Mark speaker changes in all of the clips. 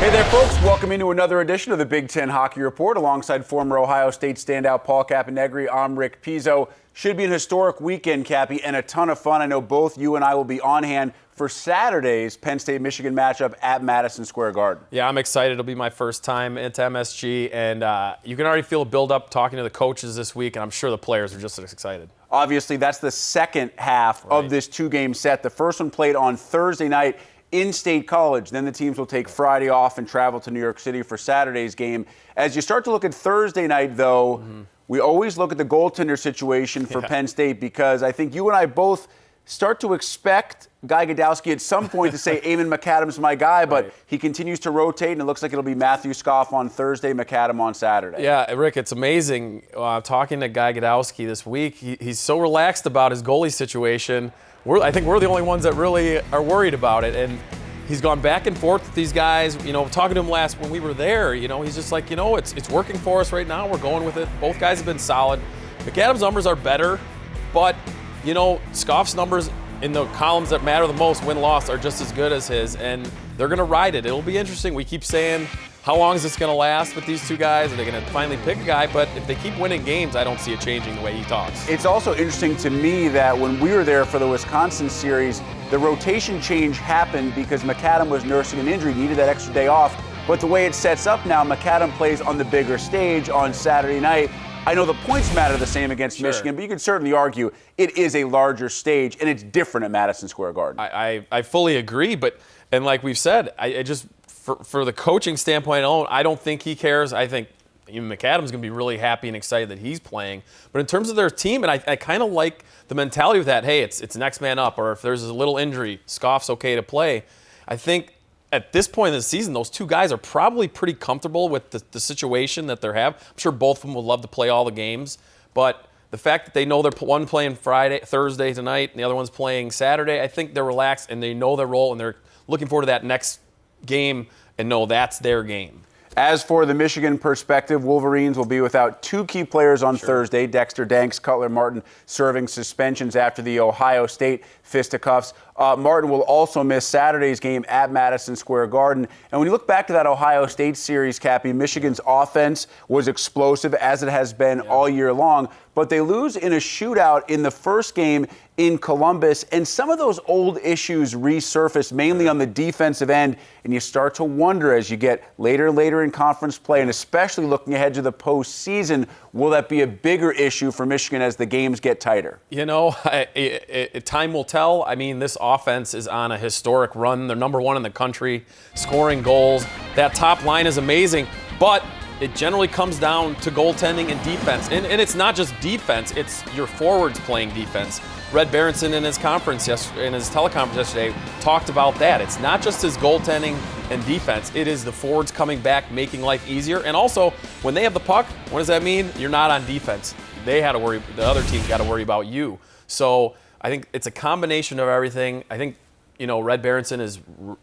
Speaker 1: Hey there, folks. Welcome into another edition of the Big Ten Hockey Report. Alongside former Ohio State standout Paul Caponigri, I'm Rick Pizzo. Should be an historic weekend, Cappy, and a ton of fun. I know both you and I will be on hand for Saturday's Penn State-Michigan matchup at Madison Square Garden.
Speaker 2: Yeah, I'm excited. It'll be my first time at MSG, and you can already feel a build-up talking to the coaches this week, and I'm sure the players are just as excited.
Speaker 1: Obviously, that's the second half of this two-game set. The first one played on Thursday night in State College. Then the teams will take Friday off and travel to New York City for Saturday's game. As you start to look at Thursday night, though, we always look at the goaltender situation for Penn State, because I think you and I both start to expect Guy Gadowski at some point to say, Eamon McAdam's my guy, but he continues to rotate, and it looks like it'll be Matthew Scoff on Thursday, McAdam on Saturday.
Speaker 2: Yeah, Rick, it's amazing. Talking to Guy Gadowski this week, he's so relaxed about his goalie situation. I think we're the only ones that really are worried about it, and he's gone back and forth with these guys. You know, talking to him last when we were there, he's just like, it's working for us right now. We're going with it. Both guys have been solid. McAdam's numbers are better, but Scoff's numbers in the columns that matter the most, win-loss, are just as good as his, and they're going to ride it. It'll be interesting. We keep saying, how long is this going to last with these two guys? Are they going to finally pick a guy? But if they keep winning games, I don't see it changing the way he talks.
Speaker 1: It's also interesting to me that when we were there for the Wisconsin series, the rotation change happened because McAdam was nursing an injury, needed that extra day off. But the way it sets up now, McAdam plays on the bigger stage on Saturday night. I know the points matter the same against Michigan, but you could certainly argue it is a larger stage, and it's different at Madison Square Garden.
Speaker 2: I fully agree, and like we've said, I just for the coaching standpoint alone, I don't think he cares. I think even McAdam's going to be really happy and excited that he's playing. But in terms of their team, and I kind of like the mentality of that, hey, it's next man up, or if there's a little injury, Scoff's okay to play. I think at this point in the season, those two guys are probably pretty comfortable with the situation that they have. I'm sure both of them would love to play all the games, but the fact that they know they're one playing Thursday tonight, and the other one's playing Saturday, I think they're relaxed and they know their role, and they're looking forward to that next game and know that's their game.
Speaker 1: As for the Michigan perspective, Wolverines will be without two key players on Thursday. Dexter Danks, Cutler Martin serving suspensions after the Ohio State fisticuffs. Martin will also miss Saturday's game at Madison Square Garden. And when you look back to that Ohio State series, Cappy, Michigan's offense was explosive, as it has been all year long. But they lose in a shootout in the first game in Columbus, and some of those old issues resurface, mainly on the defensive end, and you start to wonder as you get later and later in conference play, and especially looking ahead to the postseason, will that be a bigger issue for Michigan as the games get tighter?
Speaker 2: Time will tell. I mean, this offense is on a historic run. They're number one in the country, scoring goals. That top line is amazing, but it generally comes down to goaltending and defense. And it's not just defense, it's your forwards playing defense. Red Berenson in his teleconference yesterday talked about that. It's not just his goaltending and defense. It is the forwards coming back, making life easier. And also, when they have the puck, what does that mean? You're not on defense. The other team's got to worry about you. So I think it's a combination of everything. I think Red Berenson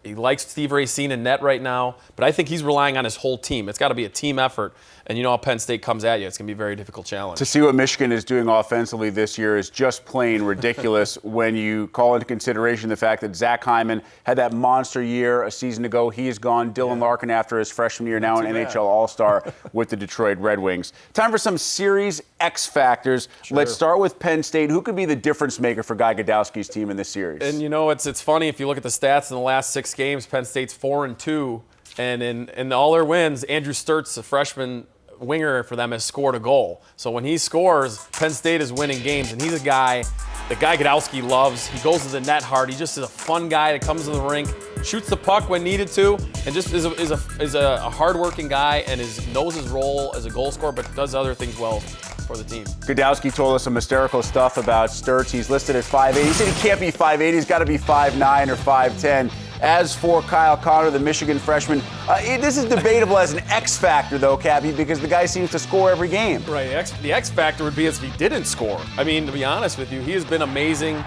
Speaker 2: he likes Steve Racine in net right now, but I think he's relying on his whole team. It's got to be a team effort, and how Penn State comes at you. It's going to be a very difficult challenge.
Speaker 1: To see what Michigan is doing offensively this year is just plain ridiculous when you call into consideration the fact that Zach Hyman had that monster year a season ago. He is gone. Dylan Larkin, after his freshman year, now an NHL All-Star with the Detroit Red Wings. Time for some series X factors. Let's start with Penn State. Who could be the difference maker for Guy Gadowski's team in this series?
Speaker 2: And it's funny. If you look at the stats in the last 6 games, Penn State's 4-2, and in all their wins, Andrew Sturtz, the freshman winger for them, has scored a goal. So when he scores, Penn State is winning games, and he's a guy that Guy Gadowski loves. He goes to the net hard. He just is a fun guy that comes to the rink, shoots the puck when needed to, and just is a hard-working guy and knows his role as a goal scorer, but does other things well for the team.
Speaker 1: Gadowski told us some hysterical stuff about Sturtz. He's listed at 5'8". He said he can't be 5'8". He's got to be 5'9" or 5'10". As for Kyle Connor, the Michigan freshman, this is debatable as an X factor, though, Cappy, because the guy seems to score every game.
Speaker 2: Right. The X factor would be if he didn't score. I mean, to be honest with you, he has been amazing.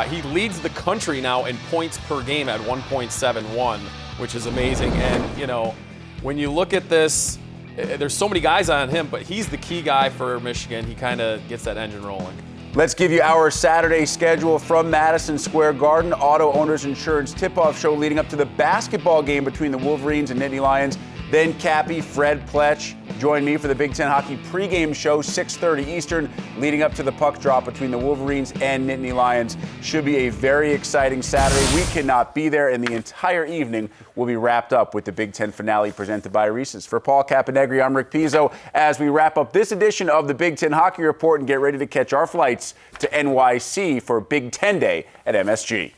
Speaker 2: He leads the country now in points per game at 1.71, which is amazing. And, when you look at this, there's so many guys on him, but he's the key guy for Michigan. He kind of gets that engine rolling.
Speaker 1: Let's give you our Saturday schedule from Madison Square Garden. Auto Owners Insurance tip-off show leading up to the basketball game between the Wolverines and Nittany Lions. Then Cappy, Fred Pletch join me for the Big Ten Hockey pregame show, 6:30 Eastern, leading up to the puck drop between the Wolverines and Nittany Lions. Should be a very exciting Saturday. We cannot be there, and the entire evening will be wrapped up with the Big Ten finale presented by Reese's. For Paul Caponigri, I'm Rick Pizzo, as we wrap up this edition of the Big Ten Hockey Report and get ready to catch our flights to NYC for Big Ten Day at MSG.